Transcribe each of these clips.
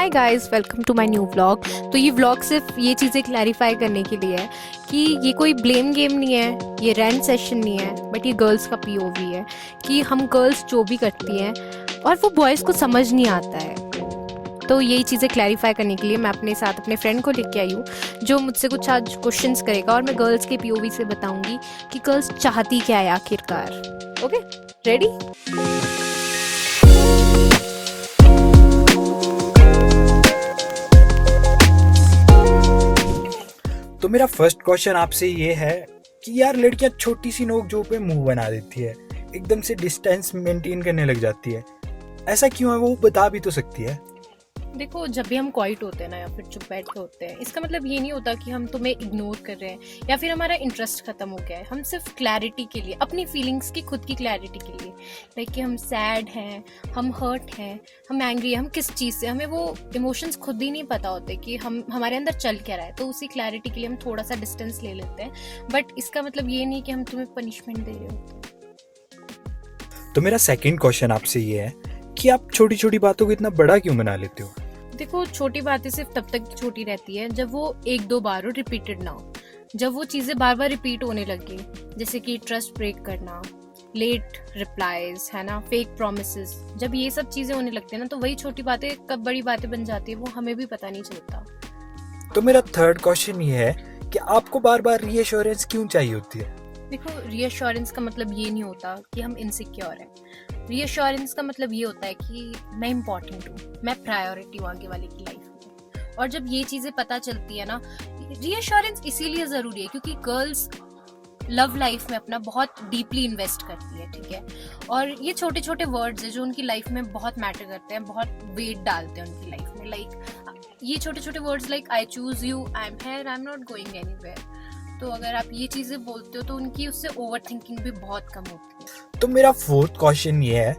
Hi guys, welcome to my new vlog. तो ये vlog सिर्फ ये चीज़ें क्लैरिफाई करने के लिए है कि ये कोई ब्लेम गेम नहीं है, ये रैंट सेशन नहीं है, बट ये गर्ल्स का पीओवी है कि हम गर्ल्स जो भी करती हैं और वो बॉयज़ को समझ नहीं आता है। तो यही चीज़ें क्लैरिफाई करने के लिए मैं अपने साथ अपने फ्रेंड को लेके आई हूँ, जो मुझसे कुछ आज क्वेश्चंस करेगा और मैं गर्ल्स के पीओवी से बताऊंगी कि गर्ल्स चाहती क्या है आखिरकार। Okay, ready? तो मेरा फर्स्ट क्वेश्चन आपसे ये है कि यार लड़कियां छोटी सी नोक-झोंक पे मुंह बना देती है, एकदम से डिस्टेंस मेंटेन करने लग जाती है। ऐसा क्यों है, वो बता भी तो सकती है। देखो, जब भी हम क्वाइट होते हैं ना या फिर चुप बैठ के होते हैं, इसका मतलब ये नहीं होता कि हम तुम्हें इग्नोर कर रहे हैं या फिर हमारा इंटरेस्ट खत्म हो गया है। हम सिर्फ क्लैरिटी के लिए, अपनी फीलिंग्स की खुद की क्लैरिटी के लिए, लाइक कि हम सैड हैं, हम हर्ट हैं, हम एंग्री हैं, हम किस चीज़ से, हमें वो इमोशंस खुद ही नहीं पता होते कि हम हमारे अंदर चल क्या रहा है। तो उसी क्लैरिटी के लिए हम थोड़ा सा डिस्टेंस ले लेते हैं, बट इसका मतलब ये नहीं कि हम तुम्हें पनिशमेंट दे रहे होते। तो मेरा सेकंड क्वेश्चन आपसे ये है कि आप छोटी छोटी बातों को इतना बड़ा क्यों बना लेते हो। देखो, छोटी बातें सिर्फ तब तक छोटी रहती है जब वो एक दो बार रिपीटेड ना हो। जब वो चीज़ें बार बार रिपीट होने लगे, जैसे कि ट्रस्ट ब्रेक करना, लेट रिप्लाईज, है ना, फेक प्रोमिसेस, जब ये सब चीज़ें होने लगती है ना, तो वही छोटी बातें कब बड़ी बातें बन जाती है वो हमें भी पता नहीं चलता। तो मेरा थर्ड क्वेश्चन ये है कि आपको बार बार रीअश्योरेंस क्यों चाहिए होती है। देखो, रीअश्योरेंस का मतलब ये नहीं होता कि हम इनसिक्योर हैं। रीअश्योरेंस का मतलब ये होता है कि मैं इम्पोर्टेंट हूँ, मैं प्रायोरिटी हूँ आगे वाले की लाइफ में। और जब ये चीज़ें पता चलती है ना, रीअश्योरेंस इसीलिए ज़रूरी है क्योंकि गर्ल्स लव लाइफ में अपना बहुत डीपली इन्वेस्ट करती है, ठीक है। और ये छोटे छोटे वर्ड्स हैं जो उनकी लाइफ में बहुत मैटर करते हैं, बहुत वेट डालते हैं उनकी लाइफ में। लाइक ये छोटे छोटे words like I choose you, I am here, I am not going anywhere. तो अगर आप ये चीज़ें बोलते हो तो उनकी उससे ओवर थिंकिंग भी बहुत कम होती है। तो मेरा फोर्थ क्वेश्चन ये है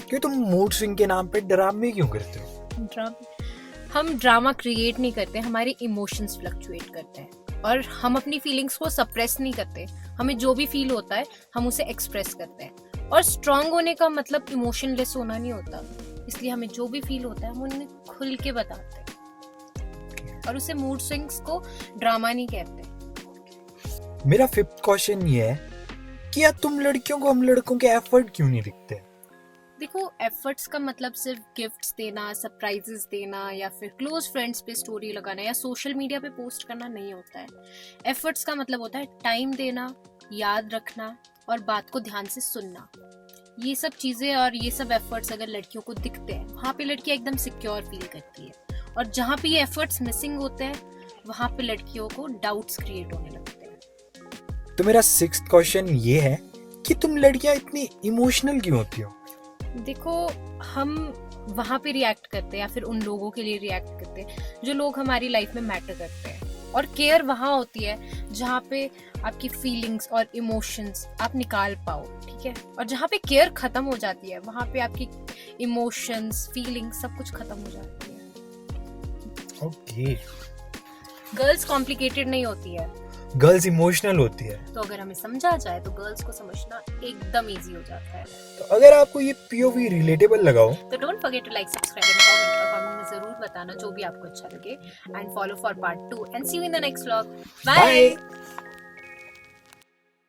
कि तुम मूड स्विंग के नाम पे ड्रामे क्यों करते हो। हम ड्रामा क्रिएट नहीं करते, हमारे इमोशंस फ्लक्चुएट करते हैं और हम अपनी फीलिंग्स को सप्रेस नहीं करते। हमें जो भी फील होता है हम उसे एक्सप्रेस करते हैं। और स्ट्रांग होने का मतलब इमोशनलेस होना नहीं होता, इसलिए हमें जो भी फील होता है हम उन्हें खुल के बताते हैं और उसे मूड स्विंग्स को ड्रामा नहीं कहते। मेरा फिफ्थ क्वेश्चन ये है कि यार तुम लड़कियों को हम लड़कों के एफर्ट क्यों नहीं दिखते। देखो, एफर्ट्स का मतलब सिर्फ गिफ्ट्स देना, सरप्राइजेस देना या फिर क्लोज फ्रेंड्स पे स्टोरी लगाना या सोशल मीडिया पे पोस्ट करना नहीं होता है। एफर्ट्स का मतलब होता है टाइम देना, याद रखना और बात को ध्यान से सुनना। ये सब चीज़ें और ये सब एफर्ट्स अगर लड़कियों को दिखते हैं, वहाँ पे लड़कियाँ एकदम सिक्योर फील करती है। और जहाँ पे ये एफर्ट्स मिसिंग होते हैं वहाँ पे लड़कियों को डाउट्स क्रिएट होने लगते हैं। तो मेरा सिक्स्थ क्वेश्चन ये है कि तुम लड़कियां इतनी इमोशनल क्यों होती हो। देखो, हम वहाँ पे रिएक्ट करते हैं या फिर उन लोगों के लिए रिएक्ट करते हैं जो लोग हमारी लाइफ में मैटर करते हैं। और केयर वहाँ होती है जहाँ पे आपकी फीलिंग्स और इमोशंस आप निकाल पाओ, ठीक है। और जहाँ पे केयर खत्म हो जाती है वहाँ पे आपकी इमोशंस, फीलिंग्स सब कुछ खत्म हो जाती है। ओके। गर्ल्स कॉम्प्लिकेटेड नहीं होती है, गर्ल्स इमोशनल होती है। तो अगर हमें समझा जाए तो गर्ल्स को समझना एकदम इजी हो जाता है। तो अगर आपको ये पीओवी रिलेटेबल लगा हो तो don't forget to like, subscribe and comment, और कमेंट में जरूर बताना जो भी आपको अच्छा लगे। And follow for part 2 and see you in the next vlog. Bye.